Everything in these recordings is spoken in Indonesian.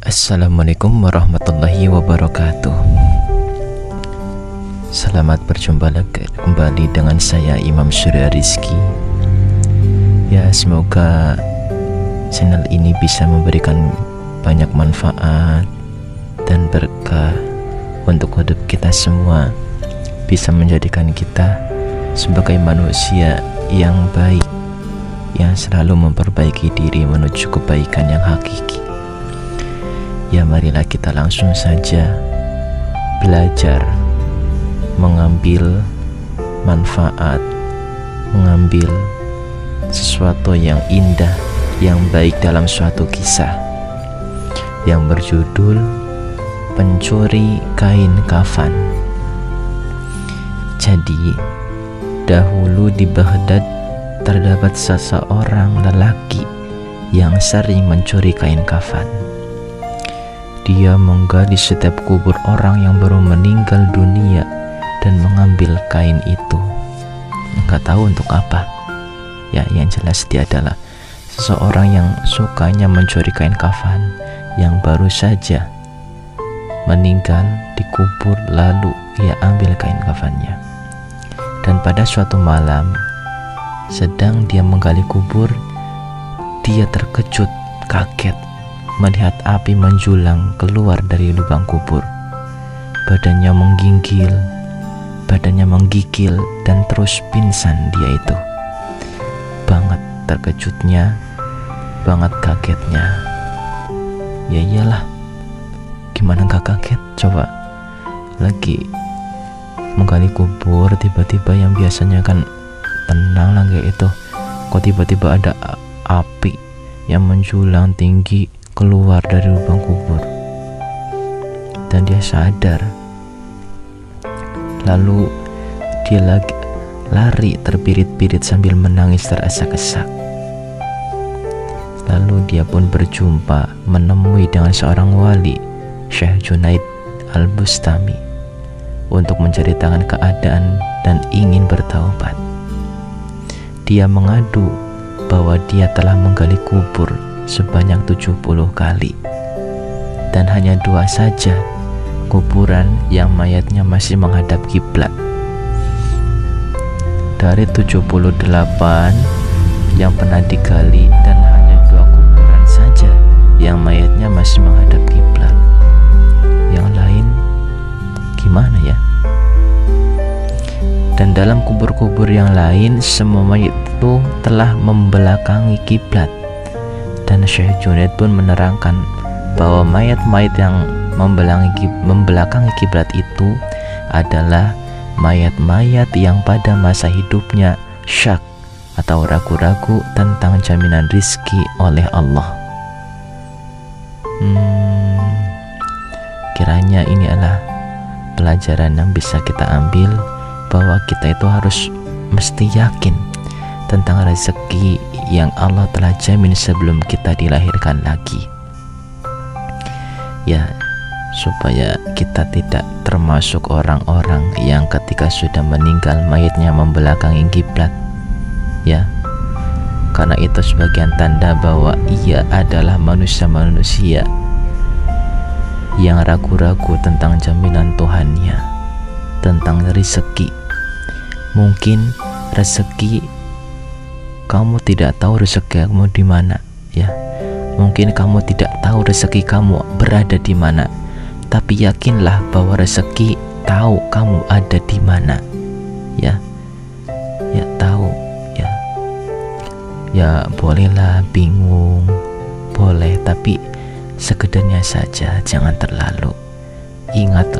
Assalamualaikum warahmatullahi wabarakatuh. Selamat berjumpa lagi kembali dengan saya Imam Surya Rizki. Ya, semoga channel ini bisa memberikan banyak manfaat dan berkah untuk hidup kita semua, bisa menjadikan kita sebagai manusia yang baik, yang selalu memperbaiki diri menuju kebaikan yang hakiki. Ya, marilah kita langsung saja belajar mengambil manfaat, mengambil sesuatu yang indah, yang baik dalam suatu kisah yang berjudul Pencuri Kain Kafan. Jadi, dahulu di Baghdad terdapat seseorang lelaki yang sering mencuri kain kafan. Dia menggali setiap kubur orang yang baru meninggal dunia dan mengambil kain itu. Enggak tahu untuk apa. Ya, yang jelas dia adalah seseorang yang sukanya mencuri kain kafan yang baru saja meninggal dikubur, lalu ia ambil kain kafannya. Dan pada suatu malam, sedang dia menggali kubur, dia terkejut, kaget melihat api menjulang keluar dari lubang kubur. Badannya menggigil dan terus pingsan dia itu. Banget terkejutnya, banget kagetnya. Ya iyalah, gimana gak kaget coba? Lagi menggali kubur, tiba-tiba yang biasanya kan tenang lah kayak itu, kok tiba-tiba ada api yang menjulang tinggi keluar dari lubang kubur. Dan dia sadar. Lalu dia lagi lari terbirit-birit sambil menangis terasa-kesak. Lalu dia pun berjumpa, menemui dengan seorang wali, Syekh Junaid Al-Bustami, untuk menceritakan keadaan dan ingin bertaubat. Dia mengadu bahwa dia telah menggali kubur sebanyak 70 kali, dan hanya 2 saja kuburan yang mayatnya masih menghadap kiblat. Dari 78 yang pernah digali, dan hanya 2 kuburan saja yang mayatnya masih menghadap kiblat. Yang lain gimana ya? Dan dalam kubur-kubur yang lain, semua mayat itu telah membelakangi kiblat. Dan Syekh Junaid pun menerangkan bahwa mayat-mayat yang membelakangi kiblat itu adalah mayat-mayat yang pada masa hidupnya syak atau ragu-ragu tentang jaminan rizki oleh Allah. Kiranya ini adalah pelajaran yang bisa kita ambil, bahwa kita itu harus mesti yakin tentang rezeki yang Allah telah jamin sebelum kita dilahirkan lagi. Ya, supaya kita tidak termasuk orang-orang yang ketika sudah meninggal mayatnya membelakangi kiblat. Ya, karena itu sebagian tanda bahwa ia adalah manusia-manusia yang ragu-ragu tentang jaminan Tuhannya, tentang rezeki. Mungkin rezeki kamu tidak tahu rezeki kamu di mana, ya. Mungkin kamu tidak tahu rezeki kamu berada di mana, tapi yakinlah bahwa rezeki tahu kamu ada di mana, ya. Ya tahu, ya. Ya bolehlah bingung, boleh, tapi sekedarnya saja, jangan terlalu. Ingat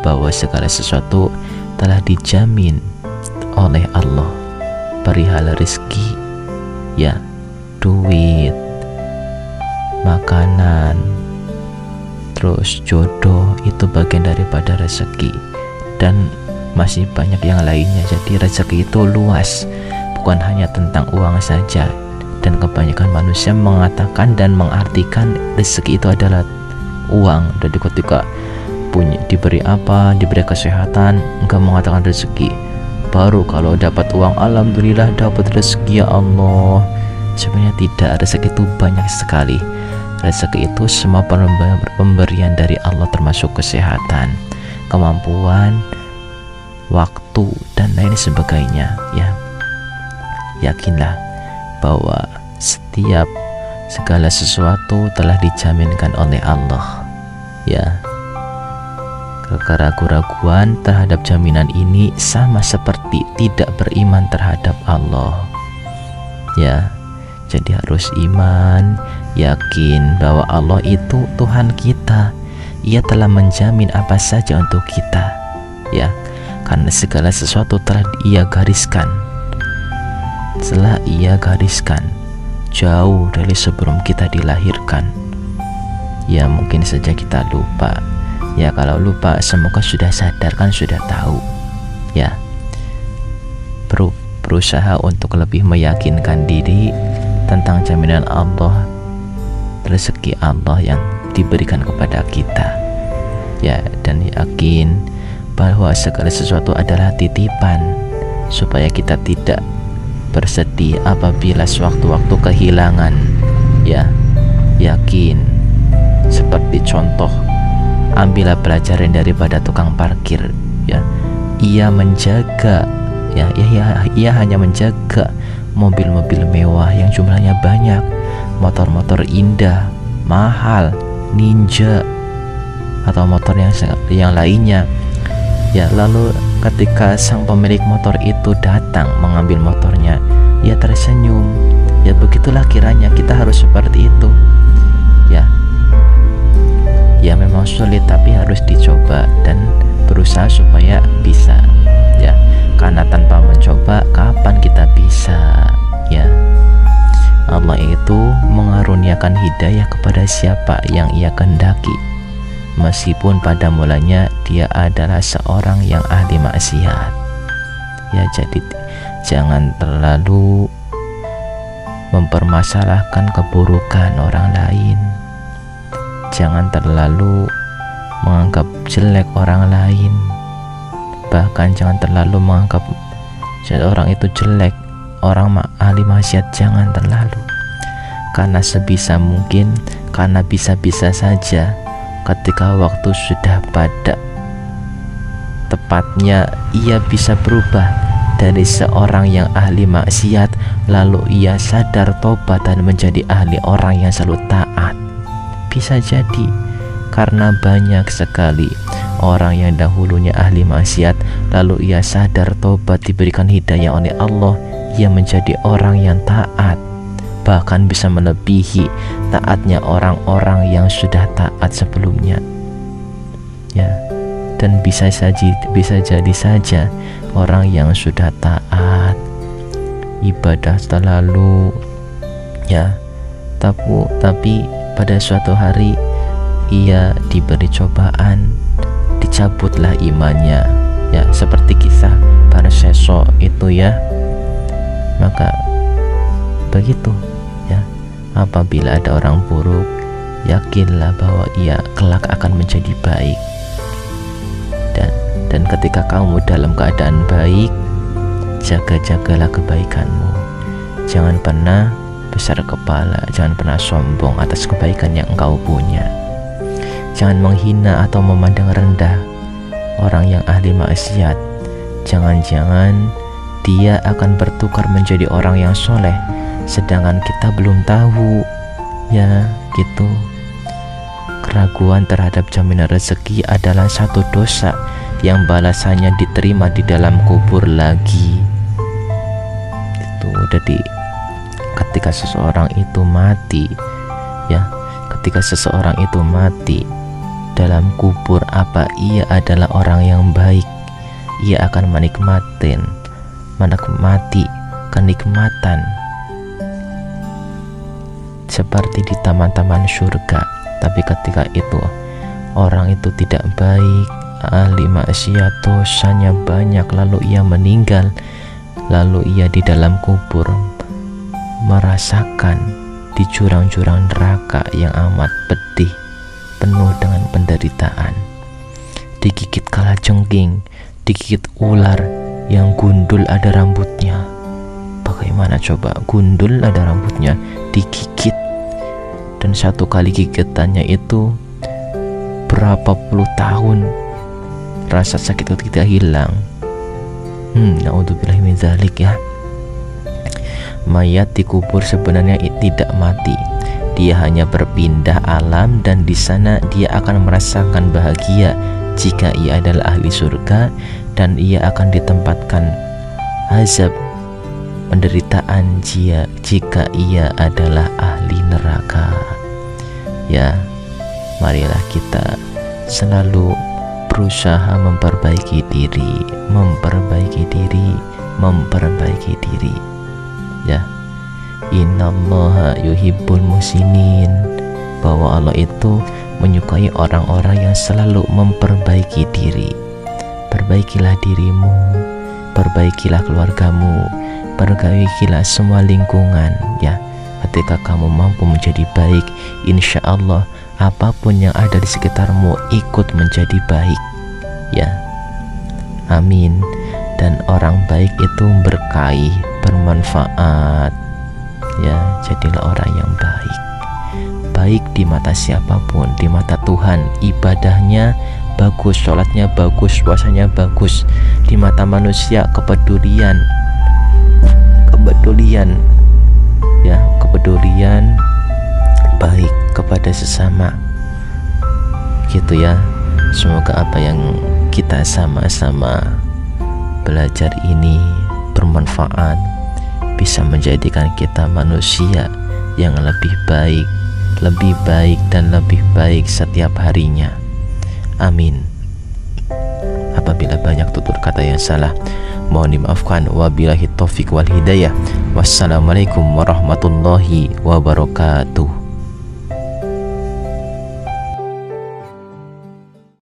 bahwa segala sesuatu telah dijamin oleh Allah. Perihal rezeki, ya, duit, makanan, terus jodoh, itu bagian daripada rezeki, dan masih banyak yang lainnya. Jadi rezeki itu luas, bukan hanya tentang uang saja. Dan kebanyakan manusia mengatakan dan mengartikan rezeki itu adalah uang. Jadi ketika diberi apa, diberi kesehatan, enggak mengatakan rezeki. Baru kalau dapat uang, alhamdulillah dapat rezeki ya Allah. Sebenarnya tidak, rezeki itu banyak sekali. Rezeki itu semua pemberian dari Allah, termasuk kesehatan, kemampuan, waktu, dan lain sebagainya. Ya, yakinlah bahwa setiap segala sesuatu telah dijaminkan oleh Allah. Ya, keraguan terhadap jaminan ini sama seperti tidak beriman terhadap Allah. Ya, jadi harus iman, yakin bahwa Allah itu Tuhan kita. Ia telah menjamin apa saja untuk kita. Ya, karena segala sesuatu telah Ia gariskan. Setelah Ia gariskan jauh dari sebelum kita dilahirkan. Ya, mungkin saja kita lupa. Ya, kalau lupa semoga sudah sadar, kan sudah tahu. Ya, berusaha untuk lebih meyakinkan diri tentang jaminan Allah, rezeki Allah yang diberikan kepada kita. Ya, dan yakin bahwa segala sesuatu adalah titipan, supaya kita tidak bersedih apabila sewaktu-waktu kehilangan. Ya, yakin. Seperti contoh, ambillah pelajaran daripada tukang parkir. Ya, ia menjaga, ia hanya menjaga mobil-mobil mewah yang jumlahnya banyak, motor-motor indah, mahal, Ninja, atau motor yang lainnya. Ya, lalu ketika sang pemilik motor itu datang mengambil motornya, ia tersenyum. Ya, begitulah kiranya kita harus seperti itu. Ya, memang sulit, tapi harus dicoba dan berusaha supaya bisa. Ya, karena tanpa mencoba kapan kita bisa? Ya, Allah itu mengaruniakan hidayah kepada siapa yang Ia kehendaki, meskipun pada mulanya dia adalah seorang yang ahli maksiat. Ya, jadi jangan terlalu mempermasalahkan keburukan orang lain. Jangan terlalu menganggap jelek orang lain. Bahkan jangan terlalu menganggap seorang itu jelek, orang ahli maksiat. Jangan terlalu, karena sebisa mungkin, karena bisa-bisa saja ketika waktu sudah pada tepatnya ia bisa berubah dari seorang yang ahli maksiat, lalu ia sadar tobat dan menjadi ahli orang yang selalu taat. Bisa jadi karena banyak sekali orang yang dahulunya ahli maksiat, lalu ia sadar tobat, diberikan hidayah oleh Allah, ia menjadi orang yang taat, bahkan bisa melebihi taatnya orang-orang yang sudah taat sebelumnya. Ya, dan bisa jadi saja orang yang sudah taat, ibadah selalu, ya, tapi pada suatu hari ia diberi cobaan, dicabutlah imannya. Ya, seperti kisah Barseso itu, ya. Maka begitu, ya, apabila ada orang buruk, yakinlah bahwa ia kelak akan menjadi baik. Dan ketika kamu dalam keadaan baik, jaga-jagalah kebaikanmu. Jangan pernah besar kepala, jangan pernah sombong atas kebaikan yang engkau punya. Jangan menghina atau memandang rendah orang yang ahli maksiat. Jangan-jangan dia akan bertukar menjadi orang yang soleh, sedangkan kita belum tahu. Ya, gitu. Keraguan terhadap jaminan rezeki adalah satu dosa yang balasannya diterima di dalam kubur lagi. Itu jadi ketika seseorang itu mati, ya, ketika seseorang itu mati dalam kubur, apa ia adalah orang yang baik, ia akan menikmati kenikmatan seperti di taman-taman surga. Tapi ketika itu orang itu tidak baik, ahli maksiat, dosanya banyak, lalu ia meninggal, lalu ia di dalam kubur merasakan di jurang-jurang neraka yang amat pedih, penuh dengan penderitaan, digigit kalajengking, digigit ular yang gundul ada rambutnya. Bagaimana coba, gundul ada rambutnya, digigit dan satu kali gigitannya itu berapa puluh tahun rasa sakit itu tidak hilang. Naudzubillah min dzalik ya. Mayat dikubur sebenarnya tidak mati, dia hanya berpindah alam dan di sana dia akan merasakan bahagia jika ia adalah ahli surga, dan ia akan ditempatkan azab penderitaan jika ia adalah ahli neraka. Ya, marilah kita selalu berusaha memperbaiki diri. Ya, innallaha yuhibbul muhsinin, bahwa Allah itu menyukai orang-orang yang selalu memperbaiki diri. Perbaikilah dirimu, perbaikilah keluargamu, perbaikilah semua lingkungan ya. Ketika kamu mampu menjadi baik, insya Allah apapun yang ada di sekitarmu ikut menjadi baik ya. Amin. Dan orang baik itu berkahi, bermanfaat ya. Jadilah orang yang baik di mata siapapun, di mata Tuhan ibadahnya bagus, sholatnya bagus, puasanya bagus. Di mata manusia kepedulian ya, kepedulian baik kepada sesama gitu ya. Semoga apa yang kita sama-sama belajar ini bermanfaat, bisa menjadikan kita manusia yang lebih baik dan lebih baik setiap harinya. Amin. Apabila banyak tutur kata yang salah, mohon dimaafkan. Wabillahi taufik wal hidayah. Wassalamualaikum warahmatullahi wabarakatuh.